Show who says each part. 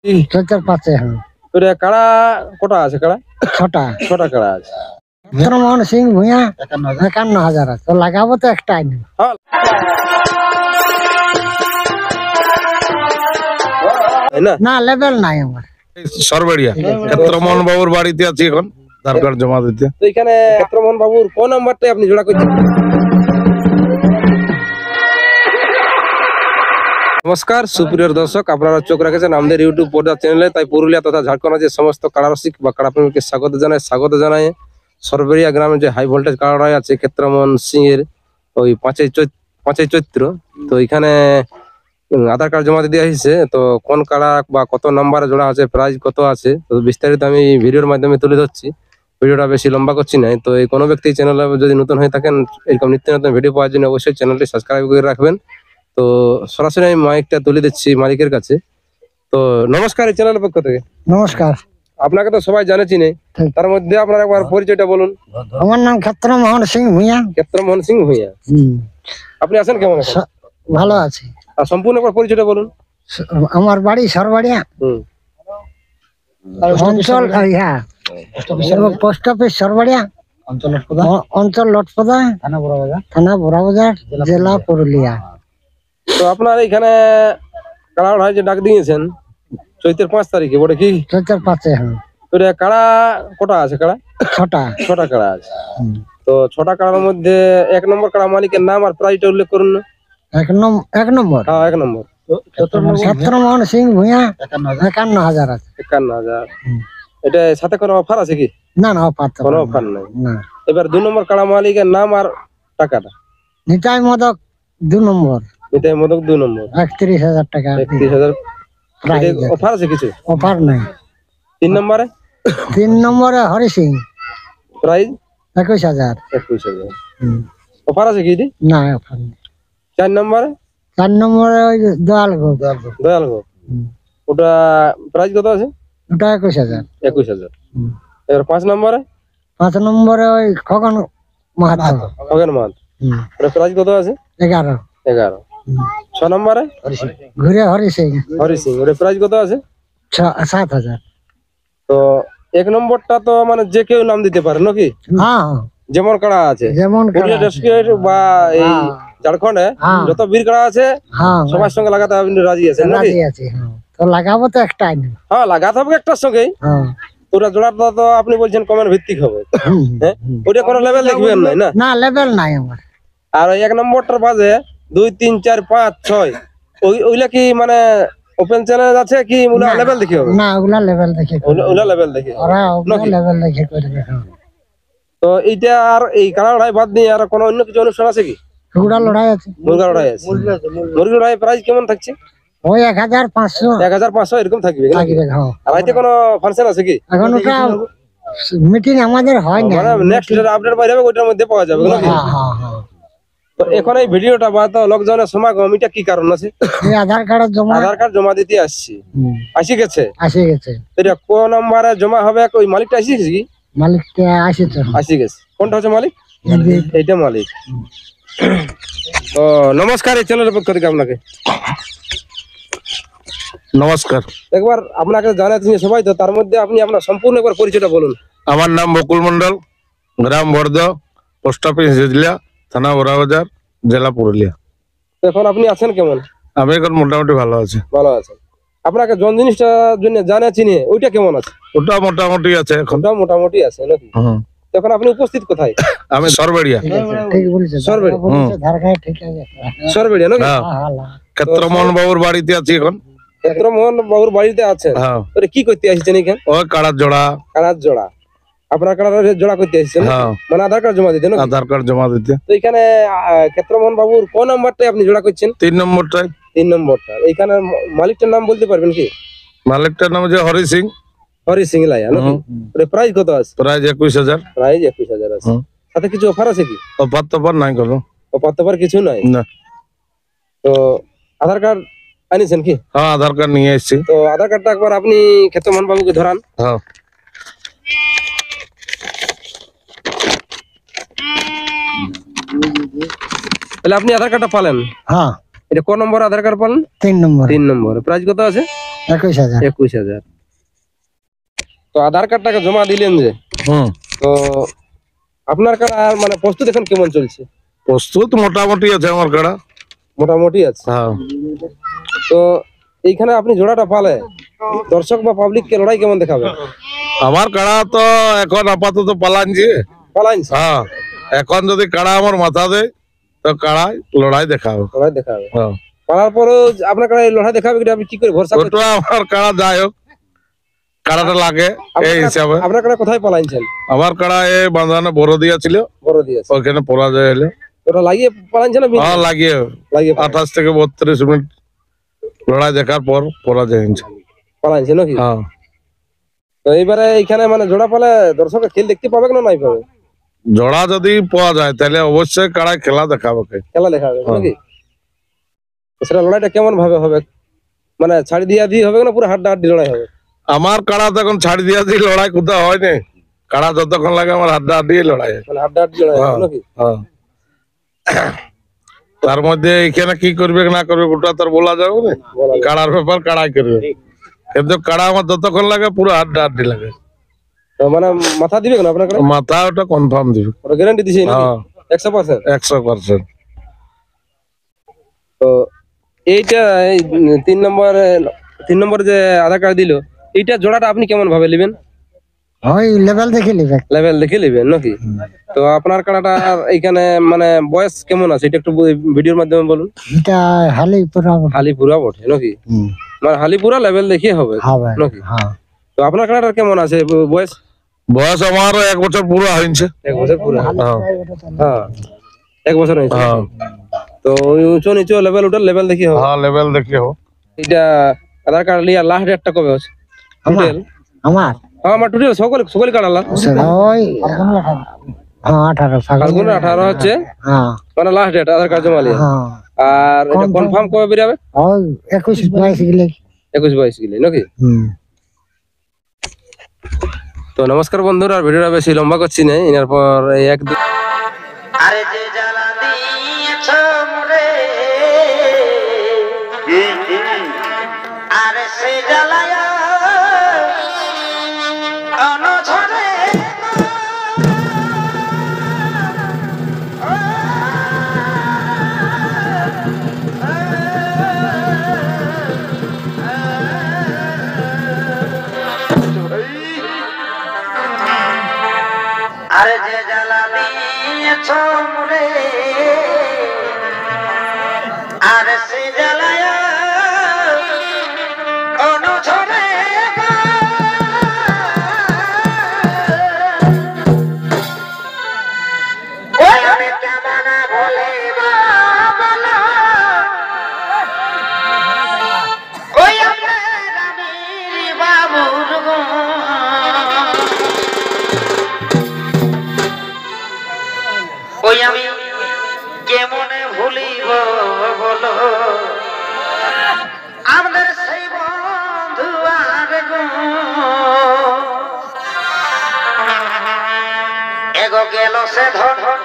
Speaker 1: চৈতের পাঁচে
Speaker 2: কাড়া কটা আছে? কাড়া
Speaker 1: ছটা
Speaker 2: ছটা কাড়া আছে।
Speaker 1: চন্দ্রমোহন সিং ভূঁইয়া 51,000 আছে, তো লাগাবো তো একটাই না।
Speaker 2: হ্যাঁ, তাই না?
Speaker 1: না লেভেল নাই আমার।
Speaker 3: সরবেড়িয়া ক্ষেত্রমোহন বাবুর বাড়িতে আছি এখন, আধার কার্ড জমা দিতে।
Speaker 2: তো এখানে ক্ষেত্রমোহন বাবুর কোন নাম্বারটাই আপনি জোড়া করছেন? নমস্কার সুপ্রিয় দর্শক, আপনারা চোখ রাখেছেন আমাদের ইউটিউব পর্দা চ্যানেলে। তাই পুরুলিয়া তথা ঝাড়খণ্ড যে সমস্ত কাড়ারসিক বা কাড়াপ্রেমীকে স্বাগত জানাই। সরবেড়িয়া গ্রামে যে হাই ভোল্টেজ কাড়াড়াই আছে ক্ষেত্রমোহন সিং এর ওই পাঁচই চৈত্র, তো এখানে আধার কার্ড জমা দিয়ে আসছে। তো কোন কাড়া বা কত নাম্বারে জোড়া আছে, প্রাইস কত আছে, তো বিস্তারিত আমি ভিডিওর মাধ্যমে তুলে ধরছি। ভিডিওটা বেশি লম্বা করছি না। তো এই কোনো ব্যক্তি চ্যানেলে যদি নতুন হয়ে থাকেন, এরকম নিত্য নতুন ভিডিও পাওয়ার জন্য অবশ্যই চ্যানেলটি সাবস্ক্রাইব করে রাখবেন। তো সরাসরি আমি মাইকটা তুলে দিচ্ছি মালিকের কাছে। তো নমস্কার এই চ্যানেলের পক্ষ থেকে।
Speaker 1: নমস্কার।
Speaker 2: আপনাকে তো সবাই জানে চিনে, তার মধ্যে আপনার একবার পরিচয়টা বলুন।
Speaker 1: আমার নাম ক্ষেত্রমোহন সিং ভূঁইয়া।
Speaker 2: ক্ষেত্রমোহন সিং ভূঁইয়া। আপনি আছেন কেমন এখন?
Speaker 1: ভালো আছি।
Speaker 2: আর সম্পূর্ণ একবার পরিচয়টা বলুন।
Speaker 1: আমার বাড়ি সরবাড়িয়া, অঞ্চল পোস্ট অফিস সরবাড়িয়া, অঞ্চল লটপদা, থানা বোরাবাজার, জেলা পুরুলিয়া।
Speaker 2: তো আপনার এখানে কাড়া ভাই যে ডাক দিয়েছেন চৈতের 5 তারিখে, বটে কি?
Speaker 1: চৈতের পাঁচে
Speaker 2: তো কাড়া কটা আছে? কাড়া ছটা কাড়া আছে। তো ছটা কাড়ার মধ্যে 1 নম্বর কাড়া মালিকের নাম আর প্রাইসটা উল্লেখ করুন না।
Speaker 1: এক নম্বর
Speaker 2: হ্যাঁ, 1 নম্বর
Speaker 1: ক্ষেত্রমোহন সিং ভূঁইয়া 51,000 আছে।
Speaker 2: 51,000। এটা সাথে কোনো অফার আছে কি?
Speaker 1: না না, অফার তো
Speaker 2: কোনো অফার নাই।
Speaker 1: না।
Speaker 2: এবার 2 নম্বর কাড়া মালিকের নাম আর টাকাটা।
Speaker 1: নিতাই মদক 2 নম্বর,
Speaker 2: এটাই মদক 2 নম্বর,
Speaker 1: 31,000 টাকা।
Speaker 2: 31,000 অফার আছে কিছু?
Speaker 1: অফার নাই।
Speaker 2: 3 নম্বরে
Speaker 1: 3 নম্বরে হরি সিং,
Speaker 2: প্রাইস
Speaker 1: 21,000।
Speaker 2: 21,000 অফার আছে কি?
Speaker 1: না অফার নেই।
Speaker 2: 4 নম্বরে
Speaker 1: 4 নম্বরে ওই দয়াল গো,
Speaker 2: দয়াল গো, ওটা প্রাইস কত আছে?
Speaker 1: ওটা 21,000।
Speaker 2: 21,000। এবার 5 নম্বরে
Speaker 1: 5 নম্বরে ওই খগন মাহাতো,
Speaker 2: খগেন মাহাত, ওটা প্রাইস কত আছে?
Speaker 1: 11।
Speaker 2: 11। 6 নম্বরে
Speaker 1: ঘুরে হরি সিং,
Speaker 2: ওটা প্রাইস কত আছে?
Speaker 1: 7,000।
Speaker 2: তো 1 নম্বরটা তো মানে যে কেউ নাম দিতে পারে নাকি?
Speaker 1: হ্যাঁ,
Speaker 2: যেমন কাড়া আছে
Speaker 1: যেমন
Speaker 2: পুরুলিয়া ডিস্ট্রিক্ট বা এই ঝাড়খণ্ডে যত বীর কাড়া আছে সবার সঙ্গে লাগাতে আপনি রাজি আছেন নাকি?
Speaker 1: রাজি আছি। তো লাগাবো তো একটাই না।
Speaker 2: হ্যাঁ, লাগাতে হবে একটার সঙ্গেই। ওটা জোড়াটা তো আপনি বলছেন কমের ভিত্তিক হবে, হ্যাঁ? ওটা কোনো লেভেল দেখবেন নাই না?
Speaker 1: না লেভেল নাই আমার।
Speaker 2: আর ওই 1 নম্বরটার বাজে 2, 3, 4, 5, 6 ওইগুলা কি মানে ওপেন চ্যালেঞ্জ আছে কি? ওগুলা লেভেল দেখে হবে
Speaker 1: না, ওগুলা লেভেল দেখে,
Speaker 2: ওগুলা লেভেল দেখে
Speaker 1: ওরা লেভেল দেখে করবে।
Speaker 2: তো এইটা আর এই কাড়া লড়াই বাদ দিয়ে আর কোনো অন্য কিছু অনুষ্ঠান আছে কি?
Speaker 1: মুরগা লড়াই আছে।
Speaker 2: মুরগা লড়াই আছে। মুরগি লড়াই প্রাইস কেমন থাকছে?
Speaker 1: ওই 1,500
Speaker 2: 1,500 এরকম থাকবে। আর রাইতে কোনো ফাংশন আছে কি?
Speaker 1: এখন ওটা মিটিং আমাদের হয় না,
Speaker 2: মানে নেক্সট আপডেট বাইরে হবে, ওইটার মধ্যে পাওয়া যাবে নাকি? তো এখন এই ভিডিওটা বা তো লোকজনের সমাগম এটা কি কারণ আছে?
Speaker 1: এই আধার কার্ড জমা
Speaker 2: দিতে আসছি, আসি গেছে। এটা কোন নম্বরে জমা হবে? ওই মালিকটা আসি গেছে কি?
Speaker 1: মালিকটা আসি
Speaker 2: গেছে। কোনটা হচ্ছে মালিক? এইটা মালিক। তো নমস্কার এই চ্যানেলের পক্ষ থেকে আপনাকে।
Speaker 3: নমস্কার।
Speaker 2: একবার আপনাকে জানাচ্ছি সবাই, তো তার মধ্যে আপনি আপনার সম্পূর্ণ একবার পরিচয়টা বলুন।
Speaker 3: আমার নাম বকুল মন্ডল, গ্রাম বর্দ, পোস্ট অফিস জেলা, থানা বোরাবাজার, জেলা পুরুলিয়া।
Speaker 2: এখন আপনি আছেন কেমন?
Speaker 3: আমি এখন মোটামুটি ভালো আছি।
Speaker 2: ভালো আছেন। আপনাকে জন জিনিসটার জন্য জানা চিনি, ওইটা কেমন আছে?
Speaker 3: ওটা মোটামুটি আছে, এখন
Speaker 2: মোটামুটি আছে নাকি? এখন আপনি উপস্থিত কোথায়?
Speaker 3: আমি সরবেড়িয়া।
Speaker 2: সরবেড়িয়া নাকি?
Speaker 3: ক্ষেত্রমোহন বাবুর বাড়িতে আছি এখন।
Speaker 2: ক্ষেত্রমোহন বাবুর বাড়িতে আছেন? কি করতে আসছেন এখানে?
Speaker 3: ওই কাড়ার জোড়া।
Speaker 2: আপনার কাড়ার জোড়া করতে আসছেন? মানে আধার কার্ড জমা দিতে?
Speaker 3: আধার কার্ড জমা দিতে।
Speaker 2: তো এখানে ক্ষেত্রমোহন বাবুর কোন নাম্বারটাই আপনি জোড়া করছেন?
Speaker 3: 3 নম্বরটাই।
Speaker 2: 3 নম্বরটা। এইখানে মালিকটার নাম বলতে পারবেন কি?
Speaker 3: মালিকটার নাম হচ্ছে হরি সিং
Speaker 2: লাইয়া নাকি? প্রাইস কত আছে?
Speaker 3: প্রাইস 21,000।
Speaker 2: প্রাইস 21,000 আছে। সাথে কিছু অফার আছে কি?
Speaker 3: অফার নাই কোনো।
Speaker 2: অফার কিছু নাই
Speaker 3: না।
Speaker 2: তো আধার কার্ড আনিছেন কি?
Speaker 3: হ্যাঁ, আধার কার্ড নিয়ে এসেছি।
Speaker 2: তো আধার কার্ডটা একবার আপনি ক্ষেত্রমোহন বাবুকে ধরান।
Speaker 3: হ্যাঁ।
Speaker 2: তাহলে আপনি আধার কার্ডটা পালেন?
Speaker 1: হ্যাঁ।
Speaker 2: এটা ক নম্বর আধার কার্ড পালেন?
Speaker 1: 3 নম্বর।
Speaker 2: 3 নম্বর। প্রাইস কত আছে?
Speaker 1: 21,000।
Speaker 2: 21,000। তো আধার কার্ডটাকে জমা দিলেন যে, তো আপনার কাড়া মানে প্রস্তুত এখন কেমন চলছে?
Speaker 3: প্রস্তুত মোটামুটি আছে আমার কাড়া।
Speaker 2: মোটামুটি আছে।
Speaker 3: হ্যাঁ।
Speaker 2: তো এইখানে আপনি জোড়াটা পালে দর্শক বা পাবলিক কে লড়াই কেমন দেখাবে?
Speaker 3: আমার কাড়া তো এখন আপাতত পালানছি।
Speaker 2: পালাইছে
Speaker 3: হ্যাঁ, এখন যদি কাড়া আমার মাথা দেয় তো কাড়াই লড়াই দেখাবো।
Speaker 2: লড়াই দেখাবে।
Speaker 3: হ্যাঁ,
Speaker 2: পালার পরও আপনার কাড়া এই লড়াই দেখাবে, এটা আপনি কি করে ভরসা করছেন?
Speaker 3: ওটা আমার কাড়া যাই হোক, কাড়াটা লাগে এই হিসাবে।
Speaker 2: আপনার কাড়া কোথায় পালাইছেন?
Speaker 3: আমার কাড়া এই বাঁধানে বড় দিয়া ছিল,
Speaker 2: বড় দিয়েছে।
Speaker 3: ওইখানে পরাজয় হলো।
Speaker 2: ওটা লাগিয়ে পালাইছেন না?
Speaker 3: হ্যাঁ, লাগিয়ে
Speaker 2: লাগিয়ে
Speaker 3: 28 থেকে 32 মিনিট লড়াই দেখার পর পরাজয় হয়েছে।
Speaker 2: পালাইছে নাকি?
Speaker 3: হ্যাঁ,
Speaker 2: তো এইবারে এইখানে মানে জোড়া পালে দর্শকের খেল দেখতে পাবে না নাই পাবে?
Speaker 3: জোড়া যদি পাওয়া যায় তাহলে অবশ্যই কাড়াই খেলা দেখাবে।
Speaker 2: খেলা দেখাবে
Speaker 3: হ্যাঁ।
Speaker 2: নাকি? তো সেটা লড়াইটা কেমন ভাবে হবে? মানে ছাড়ি দিয়া দিয়ে হবে না পুরো হাড্ডাহাড্ডি লড়াই হবে?
Speaker 3: আমার কাড়া তো এখন ছাড় দিয়া দিয়ে লড়াই কোথাও হয়নি। কাড়া যতক্ষণ লাগে আমার হাড্ডা হাড্ডি লড়াই হয়।
Speaker 2: মানে হাড্ডাহাড্ডি লড়াই হবে
Speaker 3: হ্যাঁ।
Speaker 2: নাকি?
Speaker 3: হ্যাঁ। তার মধ্যে এখানে কি করবে না করবে ওটা তো আর বলা যাবে না।
Speaker 2: বলা যায়।
Speaker 3: কাড়ার ব্যাপার কাড়াই করবে, কিন্তু কাড়া আমার যতক্ষণ লাগে পুরো হাড্ডা হাড্ডি লাগে।
Speaker 2: তো মানে মাথা দিবে না আপনার কাছে?
Speaker 3: মাথা ওটা কনফার্ম দিবে।
Speaker 2: ওটা গ্যারান্টি দিছি নাকি?
Speaker 3: হ্যাঁ,
Speaker 2: 100%।
Speaker 3: 100%।
Speaker 2: তো এইটা এই 3 নম্বর যে আধার কার্ড দিল, এইটা জোড়াটা আপনি কেমন ভাবে নেবেন?
Speaker 1: ওই লেভেল দেখে নিবে।
Speaker 2: লেভেল দেখে নেবেন নাকি? তো আপনার কাড়াটা এইখানে মানে বয়স কেমন আছে এটা একটু ভিডিওর মাধ্যমে বলুন।
Speaker 1: এটা হালি পুরা
Speaker 2: হালিপুরা বটে নাকি? মানে হালিপুরা লেভেল দেখিয়ে হবে
Speaker 1: হবে।
Speaker 2: নাকি?
Speaker 1: হ্যাঁ।
Speaker 2: তো আপনার কাড়াটার কেমন আছে বয়স?
Speaker 3: বয়স আমার 1 বছর পুরো হয়েছে।
Speaker 2: 1 বছর পুরো?
Speaker 3: হ্যাঁ,
Speaker 2: হ্যাঁ, 1 বছর হয়েছে।
Speaker 3: হ্যাঁ,
Speaker 2: তো ওই উঁচু নিচু লেভেল ওটার লেভেল দেখিয়ে হবে।
Speaker 3: হ্যাঁ, লেভেল দেখিয়ে হোক।
Speaker 2: এটা আধার কার্ড লিয়া লাস্ট ডেটটা কবে হচ্ছে টোটাল?
Speaker 1: আমার
Speaker 2: হ্যাঁ, আমার টোটাল সকল কার্ড আলা
Speaker 1: সেটা ওই 18
Speaker 2: ফাল্গুন 18 হচ্ছে
Speaker 1: হ্যাঁ।
Speaker 2: মানে লাস্ট ডেট আধার কার্ড জমা লিয়া।
Speaker 1: হ্যাঁ,
Speaker 2: আর এটা কনফার্ম কবে বেরাবে?
Speaker 1: ওই 21-22 গেলে।
Speaker 2: 21-22 গেলে নাকি? তো নমস্কার বন্ধুরা, আর ভিডিওটা বেশি লম্বা করছি না, এর পর এই
Speaker 4: আরে যে জ্বালা দিয়েছ মোরে আরে সে জ্বালায় অনঝরে আরে যে জ্বালা দিয়েছ মোরে আরে সে জ্বালায় অনঝরে ওই আমি কেমন বলিব বলো ওই আমার রানীর বাবুর গো ওই আমি কেমনে ভুলিব বলো আমাদের সেই বন্ধু আর গো এগো গেল সে ধন